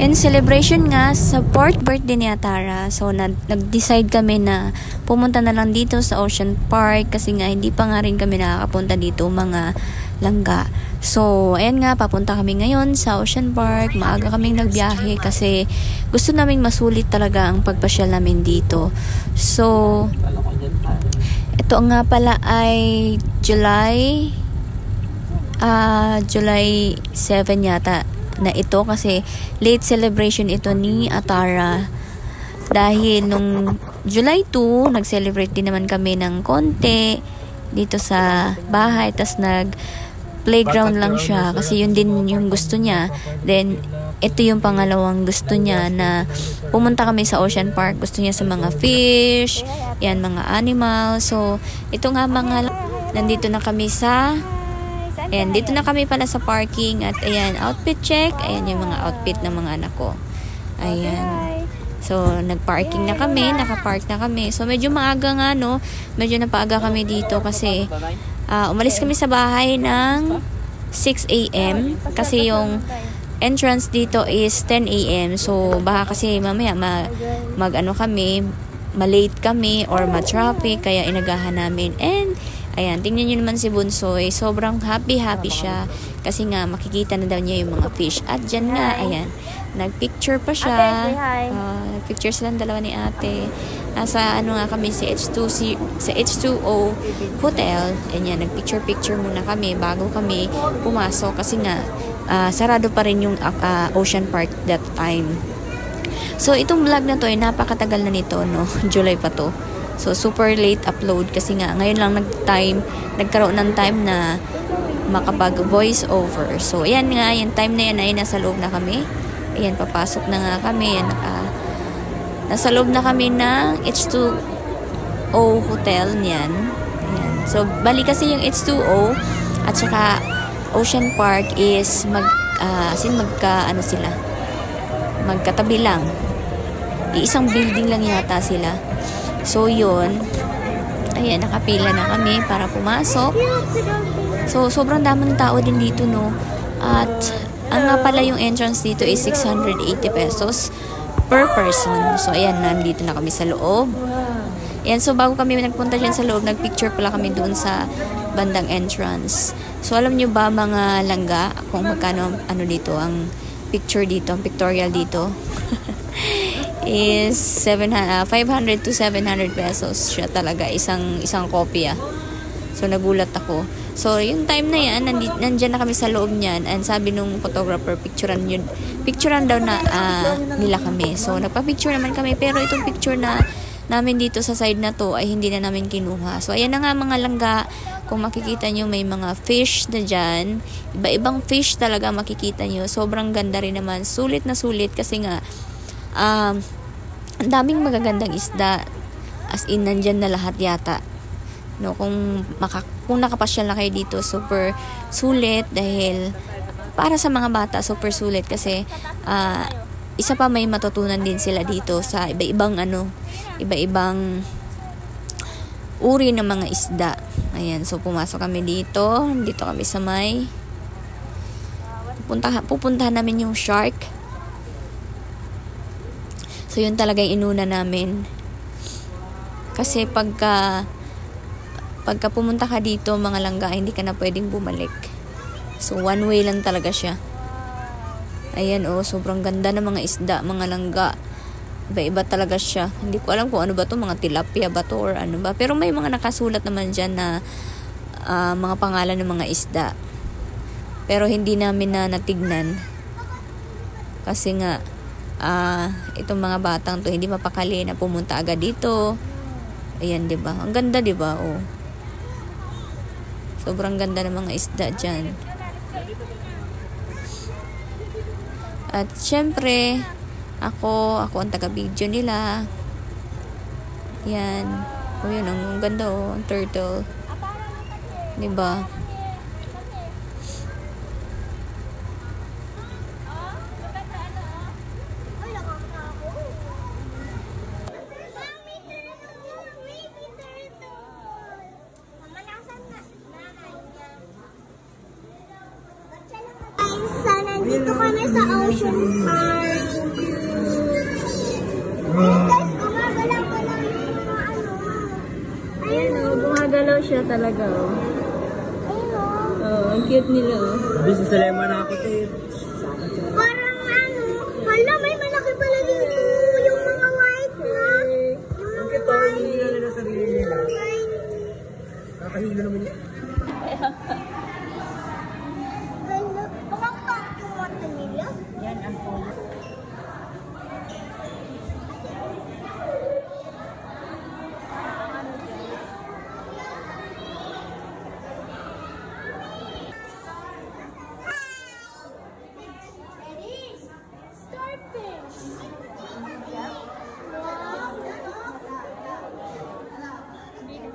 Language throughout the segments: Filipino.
In celebration nga sa 4th birthday ni Atara, so nag-decide kami na pumunta na lang dito sa Ocean Park kasi nga hindi pa nga rin kami nakakapunta dito mga langga. So, ayan nga, papunta kami ngayon sa Ocean Park. Maaga kaming nagbiyahe kasi gusto naming masulit talaga ang pagpasyal namin dito. So, ito nga pala ay July 7 yata na ito kasi late celebration ito ni Atara dahil nung July 2 nag-celebrate din naman kami ng konti dito sa bahay, tas nag-playground lang siya kasi yun din yung gusto niya. Then ito yung pangalawang gusto niya na pumunta kami sa Ocean Park. Gusto niya sa mga fish, yan, mga animals. So ito nga nandito na kami sa ayan, dito na kami pala sa parking at ayan, outfit check. Ayan yung mga outfit ng mga anak ko. Ayan. So, nag-parking na kami, naka-park na kami. So, medyo maaga nga, no? Medyo napaaga kami dito kasi umalis kami sa bahay ng 6 a.m. kasi yung entrance dito is 10 a.m. So, baka kasi mamaya malate kami or ma-traffic, kaya inagahan namin. And ayan, tingnan nyo naman si Bunsoy. Sobrang happy siya. Kasi nga, makikita na daw niya yung mga fish. At dyan nga, ayan, nagpicture pa siya. Nagpicture silang dalawa ni ate. Nasa, kami sa H2O Hotel. Ayan, nagpicture muna kami bago kami pumasok. Kasi nga, sarado pa rin yung Ocean Park that time. So, itong vlog na to ay napakatagal na nito, no? July pa to. So, super late upload kasi nga, ngayon lang nagkaroon ng time na makapag-voice over. So, ayan nga, yung time na yan ay nasa loob na kami. Ayan, papasok na nga kami. Ayan, nasa loob na kami ng H2O Hotel niyan. Ayan. So, bali kasi yung H2O at saka Ocean Park is magkatabi lang. Isang building lang yata sila. So, yun. Ayan, nakapila na kami para pumasok. So, sobrang daming tao din dito, no? At, ang nga pala yung entrance dito is 680 pesos per person. So, ayan, nandito na kami sa loob. Ayan, so bago kami nagpunta dyan sa loob, nagpicture pala kami doon sa bandang entrance. So, alam nyo ba, mga langga, kung magkano, dito, ang picture dito, ang pictorial dito? Is 500 to 700 pesos siya talaga, isang kopya. So, nagulat ako. So, yung time na yan, nandyan na kami sa loob niyan, and sabi nung photographer, picturean daw na nila kami. So, nagpa-picture naman kami, pero itong picture namin dito sa side na to ay hindi na namin kinuha. So, ayan na nga mga langga, kung makikita nyo may mga fish na dyan, iba-ibang fish talaga makikita nyo. Sobrang ganda rin naman, sulit na sulit kasi nga ang daming magagandang isda, as in nandyan na lahat yata, no? Kung nakapasyal na kayo dito, super sulit dahil para sa mga bata super sulit kasi isa pa, may matutunan din sila dito sa iba-ibang iba-ibang uri ng mga isda. Ayan, so pumasok kami dito kami sa pupuntahan namin yung shark. So, yun talaga yung inuna namin. Kasi pagka pumunta ka dito, mga langga, hindi ka na pwedeng bumalik. So, one way lang talaga siya. Ayan, sobrang ganda ng mga isda, mga langga. Iba-iba talaga siya. Hindi ko alam kung ano ba to, mga tilapia ba to or ano ba. Pero may mga nakasulat naman dyan na mga pangalan ng mga isda. Pero hindi namin na natignan. Kasi nga, itong mga batang to hindi mapakali na pumunta agad dito. Ayan, 'di ba? Ang ganda, 'di ba? Sobrang ganda ng mga isda diyan. At syempre, ako ang taga-video nila. Yan. Yun, ang ganda, ang turtle. 'Di ba? Dito kami sa Ocean Park. Guys, gumagalaw ko lang yung mga ano. Ayan o, gumagalaw siya talaga o. Ayun o. Oh, ang cute nila o. Business na lemon na ako tayo. Parang ano. Hala, may malaki pala dito. Yung mga white na. Yung mga white. Hindi na nila sarili nila. Nakahilo naman yun. Ganda. Kumaktak yung mata nila. Yan ang polo. Starfish.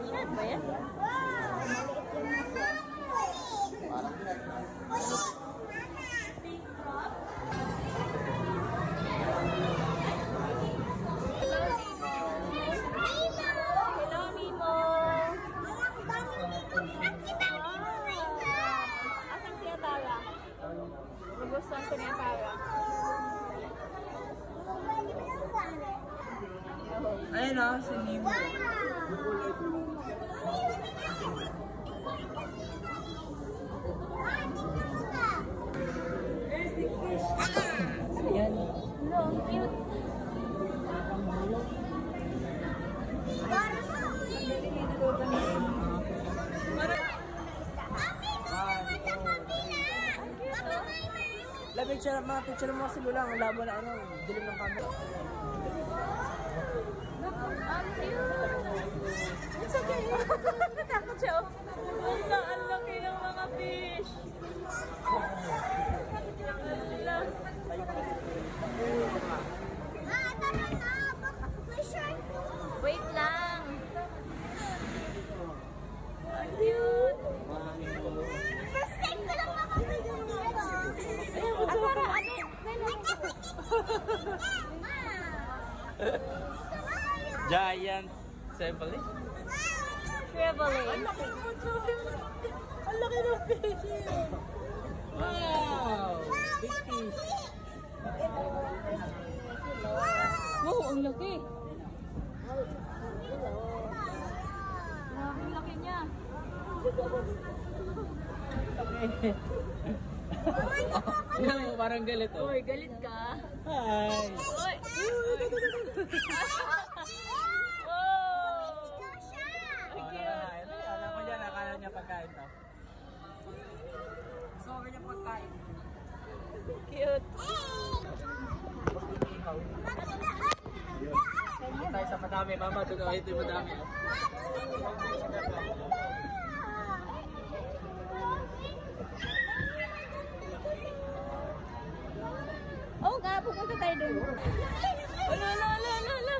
Shark ba yan? Hello, Mimo. Asan siya Tara? Nagustuhan ko niya Tara. Ayun o, si Nemo. Ayan. Hello, ang cute. Mga picture mo kasi lulang. Ang labo na ano, dilim ng camera. Ang cute. It's okay. Natakot siya. Wala, ang laki ng mga fish. Wala. Tara na. May shark to. Wait lang. Ang cute. First time ko lang makapagod dito. Para ano? Giant Sebali. Traveling. Ang laki ng fish. Wow! Big fish. Wow, ang laki. Grabe, ang laki niya. Yan, parang galit oh. Uy, galit ka. Hi! Uy! Wow! Ang cute. Alam mo dyan, akala niya pagkain to. Gusto ko niya pagkain. Cute. Tayo sa madami, mama. Doon ito yung madami. Oo nga, pupunta tayo dun. Ala, ala, ala, ala, ala.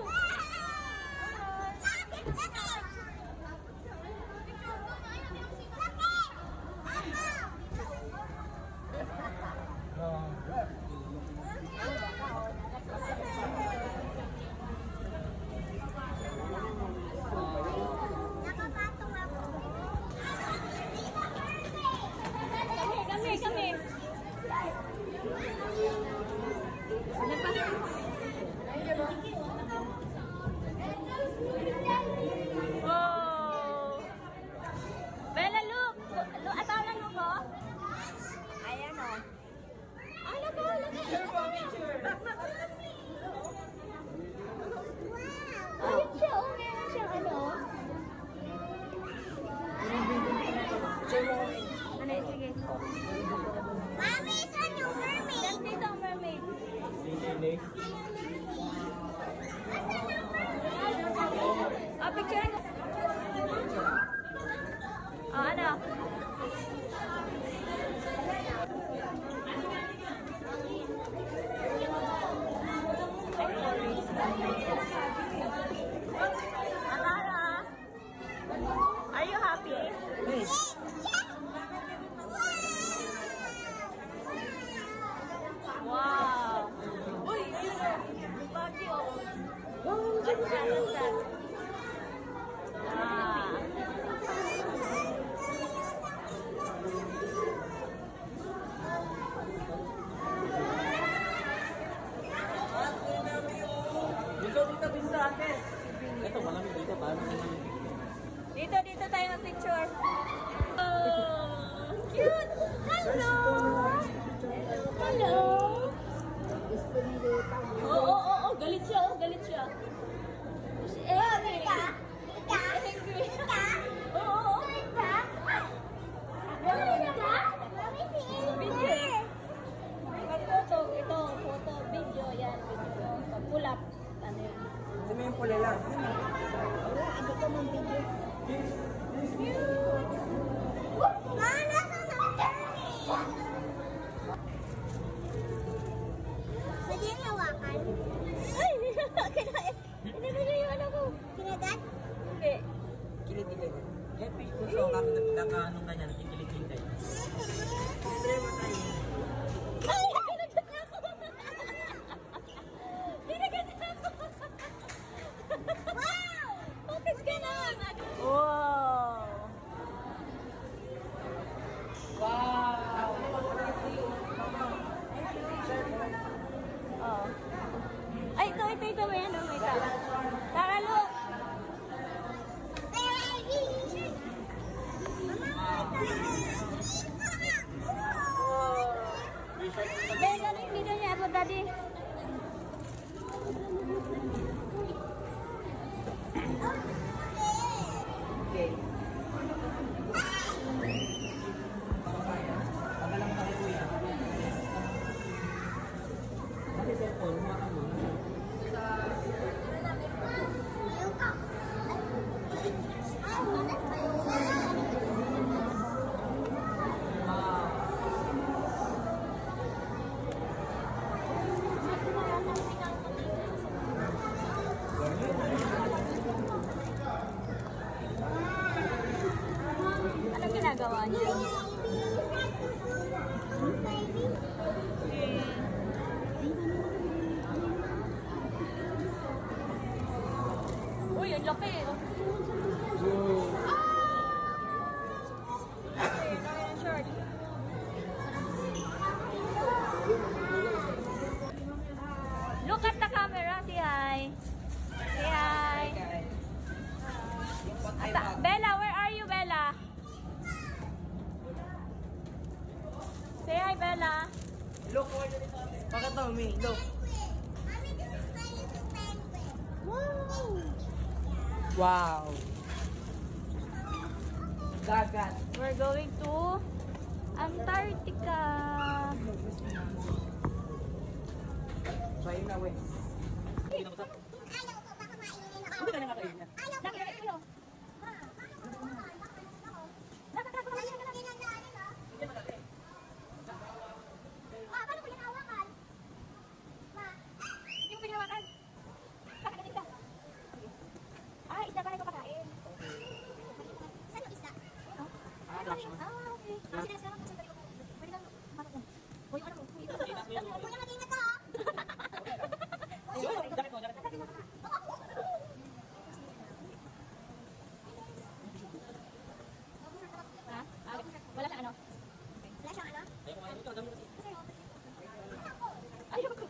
Nakapatong ako. Kami, kami. Ano pa? Oh! Bella, look! Atawan mo ko? Ayan o. Ay, look, look. Ayun siya, oh. Meron siyang ano. Ano, sige. Mami, saan yung mermaid? Saan dito ang mermaid? Ah, picture. Ah, ano? Amara, are you happy? Wow. Uy, ayun. Ikaw dito, bin sa akin. Ito, malamig dito. Paano naman? Dito tayo mag-picture. Oh, cute! Hello! Hello! Oo, galit siya, galit siya. Angry. Angry. Oo. Pag-photo, ito, photo, video, yan, video. Pag-pull-up, ano yan. Hindi mo yung pula lang. Hindi ko mong video. Mana sa pwede yung hawakan? Ay! Kinagay yung ano ko. Kinagat? Hindi. Kilit-kilit. Yan, Facebook so, kakaanong ganyan, kikilit-kilit kayo. Hindi mo tayo. Ay! Kinagat na ako! Kinagat na ako! Wow! Bakit ka na? Wow! Wow! Oh. Ay, ito, may ano, may tara. Tara, look! Ben, ano yung video niya? Ako, daddy. Okay. Pagalang mo na kay Kuya. Pati cellphone, huwakan mo. Anong ginagawa niya? Uy, ang laki. Okay, laki ng short. Look at the camera. Say hi. Say hi. Bella, where are you, Bella? Say hi, Bella. Look, bakit daw, May? Look. Wow. Dagat. We're going to Antarctica. China West. Ayaw ko, baka mainin ako. Hindi ka na kakainin na. Ayaw ko. Ayaw ko. Paano ko yung hawakan? Ma? Hindi mo pinawakan. Kakagating ka. Ah, isda pa rin ko pakain. Saan yung isda? Flash mo. Okay. Kasi sinasama ko sa tayo. Pwede kang manong. Hoy, ano mo? Kuya, mag-ingat ka, ha? Jacket mo, jacket mo. Ha? Wala siyang ano? Wala siyang ano? Ayaw kumain ito, dami kasi. Ayoko.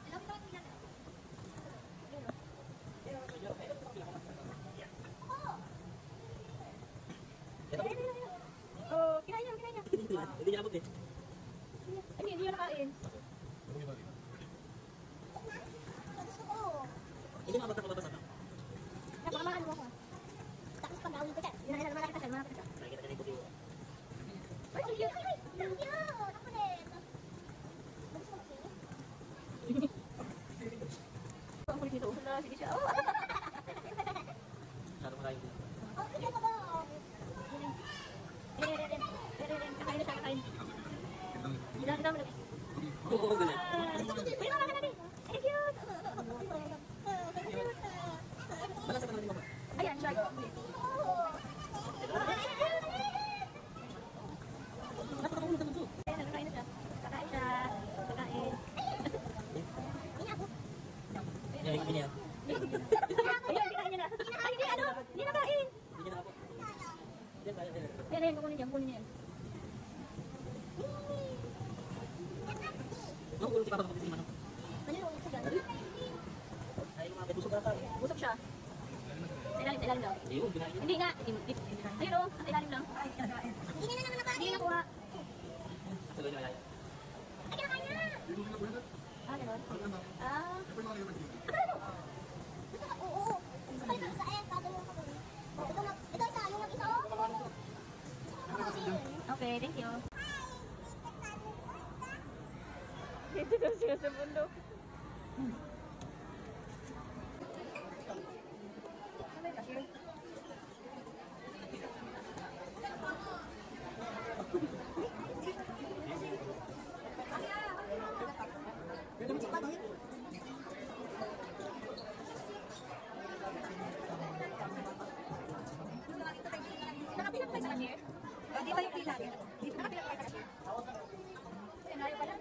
Oh, kinain niya. Hindi niya abot eh. Hindi niya nakain. Gusto ko. Hindi maabot ako babasa ka. Napakamaan mo ako. Tapos pag gawin ko siya. Yun na malaki ka siya. Nakikita ka na yung puti. Ay, ang cute. Ang cute. Ang kulit. Gusto mo kasi? Ang kulit nito. Sige siya. Masyado malayo din. Oh, sige ko daw. Kakain na siya, kakain. Kita mo. Oo, ganun. Uy, mama ka na din. Ay, cute. Malasa ka naman din mama. Ayan, shark. Napakapunta mo ito. Ayan, kakain na siya. Kakain siya. Kakain. Yan, hindi niya. Ayan, kikain niya na. Ay, hindi, ano? Hindi na kain. Hindi niya nakapot. Yan, kaya din. Ayan, kukunin niya, kukunin niya. No, ulo si Papa kapag si Manong. Malulungin sa gano'n. Ay, lumapit. Busog ka. ilalim daw. Hindi nga. Ayun o, sa ilalim lang. Hindi na naman Hindi nakain. nakuha. Ay, kinakain na. Ganun. Oo. Sakay ka sa kagano ka doon. Ito isa, yung nag-isa. Okay, thank you. Ito daw siya sa bundok. Nakapilap kayo sa cashier? Di ba yung pila? Nakapilap kayo sa cashier? Senaryo pala.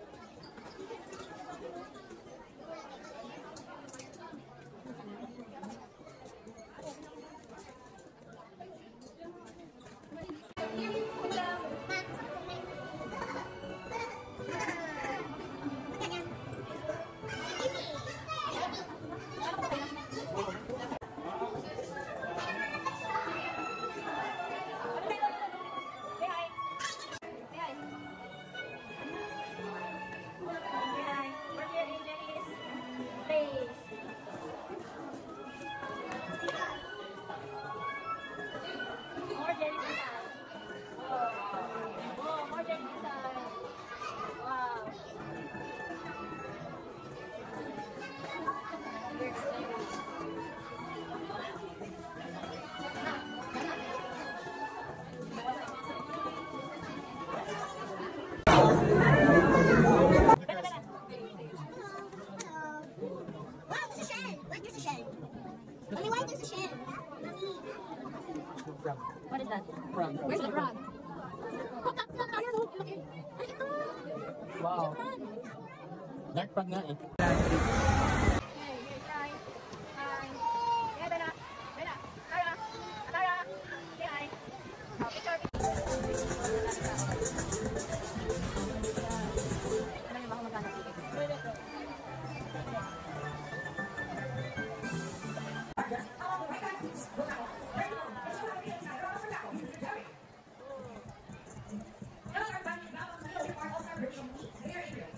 Wow, there's a shell. Wait, there's a shell. Mommy, why there's a shell? Mommy. What is that? Where's the frog? Oh, that's not tayo. Laki. Ay, ito. Wow. Dark frog nga eh.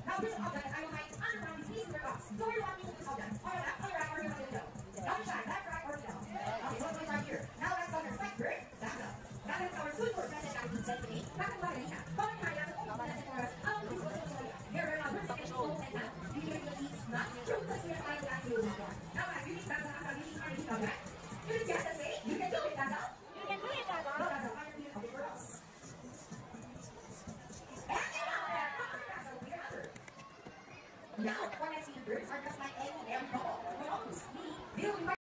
Now this object, I will write underline this piece in your box. So where do you want me to put this object? On your left, on your right, or do you want me to go? Don't shine, left, right, or middle. Okay, so it's going right here. Now let's go to the second word. That's up. That is our food word. That's it. Say to me. Bakit ba ganyan? Bakit kaya sa mga nasa oras? Ang gusto ko sa mga. Here are our second word and that. Do you like to eat nuts? True, because we are trying to ask you. Now, I really that's a really hard to know that. If it's yes, let's say, you can do it, that's all. You can do it, Dada. No, that's all. I'm going to do it for us. Now, when I see the birds are just like any air ball.